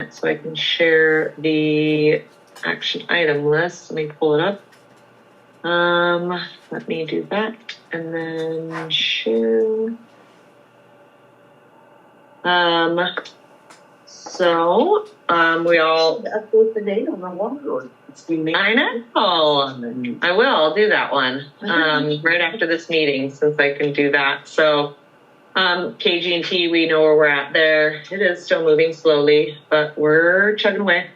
so I can share the action item list. Let me pull it up. Let me do that and then share. We all update the date on the water ordinance. I know. I will. I'll do that one right after this meeting, since I can do that. So, KG&T, we know where we're at there. It is still moving slowly, but we're chugging away.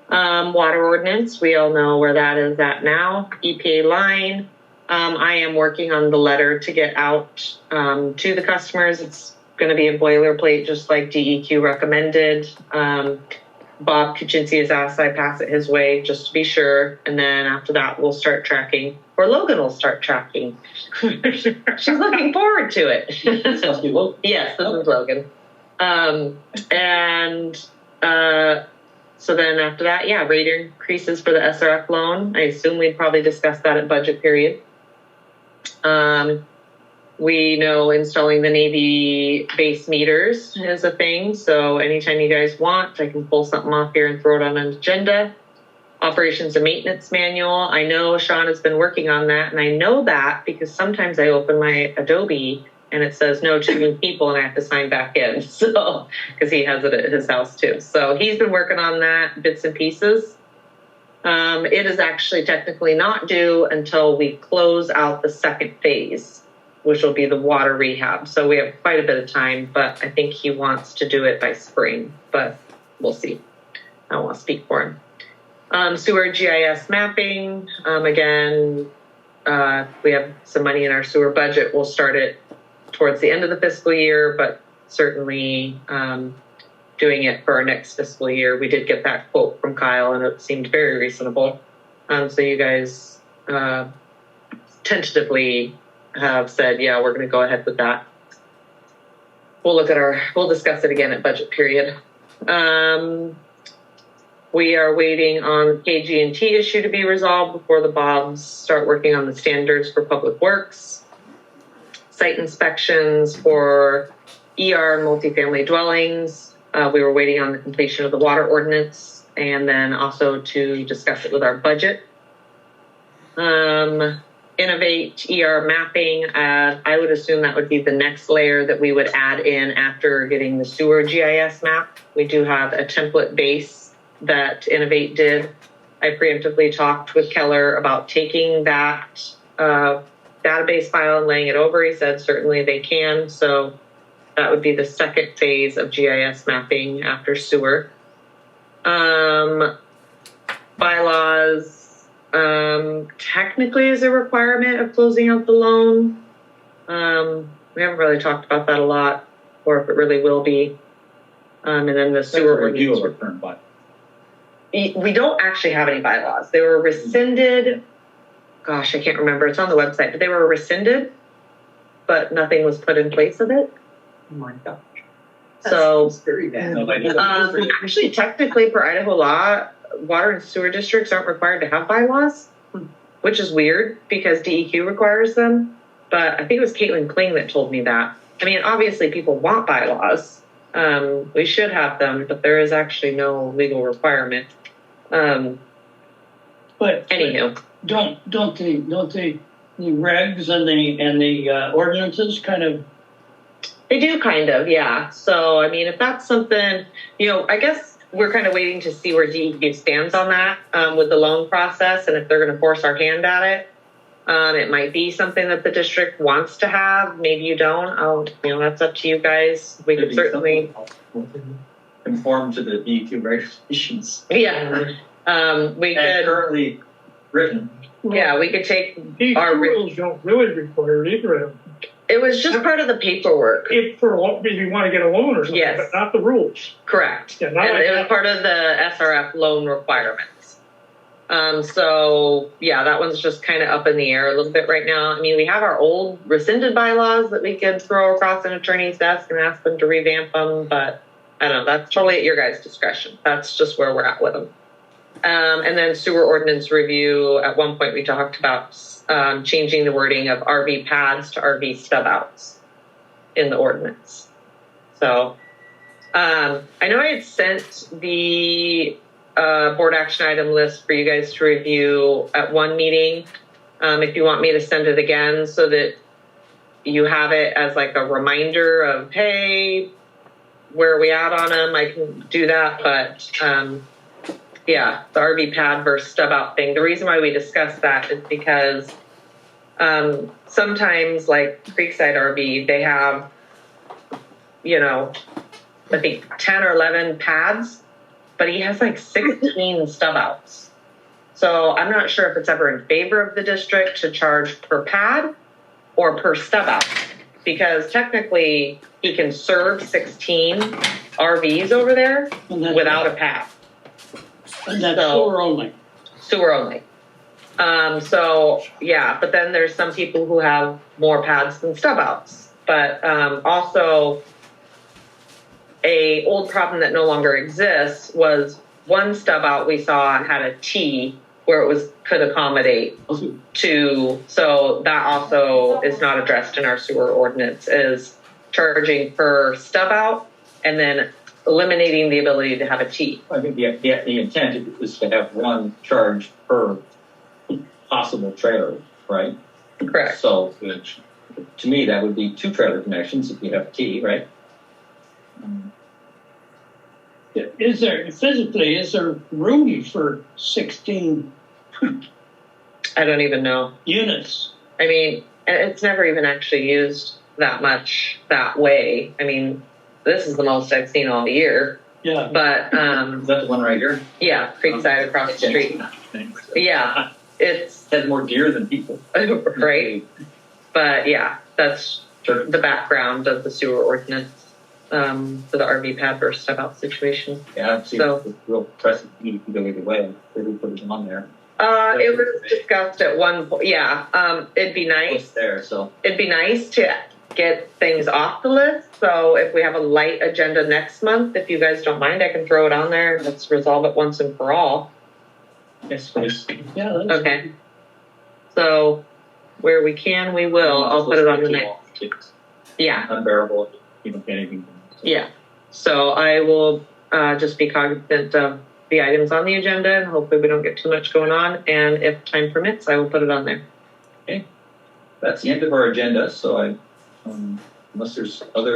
Water ordinance, we all know where that is at now. EPA line. I am working on the letter to get out to the customers. It's going to be a boilerplate, just like DEQ recommended. Bob Kuczynski has asked I pass it his way just to be sure. And then after that, we'll start tracking, or Logan will start tracking. She's looking forward to it. Yes, this is Logan. So then after that, rate increases for the SRF loan. I assume we'd probably discuss that at budget period. We know installing the Navy base meters is a thing. So anytime you guys want, I can pull something off here and throw it on an agenda. Operations and maintenance manual. I know Sean has been working on that. And I know that because sometimes I open my Adobe and it says no too many people and I have to sign back in. So, because he has it at his house too. So he's been working on that bits and pieces. It is actually technically not due until we close out the second phase, which will be the water rehab. So we have quite a bit of time, but I think he wants to do it by spring, but we'll see. I don't want to speak for him. Sewer GIS mapping. Again, we have some money in our sewer budget. We'll start it towards the end of the fiscal year, but certainly doing it for our next fiscal year. We did get that quote from Kyle and it seemed very reasonable. So you guys tentatively have said, yeah, we're going to go ahead with that. We'll discuss it again at budget period. We are waiting on KG&T issue to be resolved before the Bobs start working on the standards for public works. Site inspections for ER and multifamily dwellings. We were waiting on the completion of the water ordinance and then also to discuss it with our budget. Innovate ER mapping. I would assume that would be the next layer that we would add in after getting the sewer GIS map. We do have a template base that Innovate did. I preemptively talked with Keller about taking that database file and laying it over. He said certainly they can. So that would be the second phase of GIS mapping after sewer. Bylaws. Technically is a requirement of closing out the loan. We haven't really talked about that a lot, or if it really will be. And then the sewer review of our current bylaws. We don't actually have any bylaws. They were rescinded. Gosh, I can't remember. It's on the website, but they were rescinded, but nothing was put in place of it. Oh my gosh. So That's very bad. actually, technically, per Idaho law, water and sewer districts aren't required to have bylaws, which is weird because DEQ requires them. But I think it was Caitlin Kling that told me that. I mean, obviously people want bylaws. We should have them, but there is actually no legal requirement. But anywho, don't the regs and the ordinances kind of? They do kind of, yeah. So I mean, if that's something, I guess we're kind of waiting to see where DEQ stands on that with the loan process, and if they're going to force our hand at it. It might be something that the district wants to have. Maybe you don't. That's up to you guys. We could certainly conform to the DEQ regulations. Yeah. We could currently written. Yeah, we could take These our rules don't really require either of them. It was just part of the paperwork. If you want to get a loan or something, Yes. but not the rules. Correct. Yeah, And not like it was that. part of the SRF loan requirements. So yeah, that one's just kind of up in the air a little bit right now. I mean, we have our old rescinded bylaws that we could throw across an attorney's desk and ask them to revamp them, but I don't know. That's totally at your guys' discretion. That's just where we're at with them. And then sewer ordinance review. At one point, we talked about changing the wording of RV pads to RV stub outs in the ordinance. So I know I had sent the board action item list for you guys to review at one meeting. If you want me to send it again so that you have it as like a reminder of, hey, where are we at on them? I can do that. But yeah, the RV pad versus stub out thing. The reason why we discussed that is because sometimes like Creekside RV, they have, I think 10 or 11 pads, but he has like 16 stub outs. So I'm not sure if it's ever in favor of the district to charge per pad or per stub out, because technically he can serve 16 RVs over there without a pad. And that's sewer only. Sewer only. So yeah, but then there's some people who have more pads than stub outs. But also a old problem that no longer exists was one stub out we saw had a T where it could accommodate two. So that also is not addressed in our sewer ordinance, is charging per stub out and then eliminating the ability to have a T. I think the intent is to have one charge per possible trailer, right? Correct. So to me, that would be 2 trailer connections if you have a T, right? Is there room for 16 I don't even know. units? I mean, it's never even actually used that much that way. I mean, this is the most I've seen all year. Yeah. But Is that the one right here? yeah, Creekside across the street. Yeah, it's It has more deer than people. right. But yeah, that's Sure. the background of the sewer ordinance for the RV pad versus stub out situation. Yeah, I've seen So- the real pressing need to go either way. They do put it on there. It was discussed at one point. Yeah, it'd be nice. It's there, so. It'd be nice to get things off the list. So if we have a light agenda next month, if you guys don't mind, I can throw it on there and let's resolve it once and for all. Yes, please. Yeah. That's Okay. So where we can, we will. I'll put it on the next. It's Yeah. unbearable. You don't get anything. Yeah. So I will just be cognizant of the items on the agenda and hopefully we don't get too much going on. And if time permits, I will put it on there. That's the end of our agenda. So unless there's other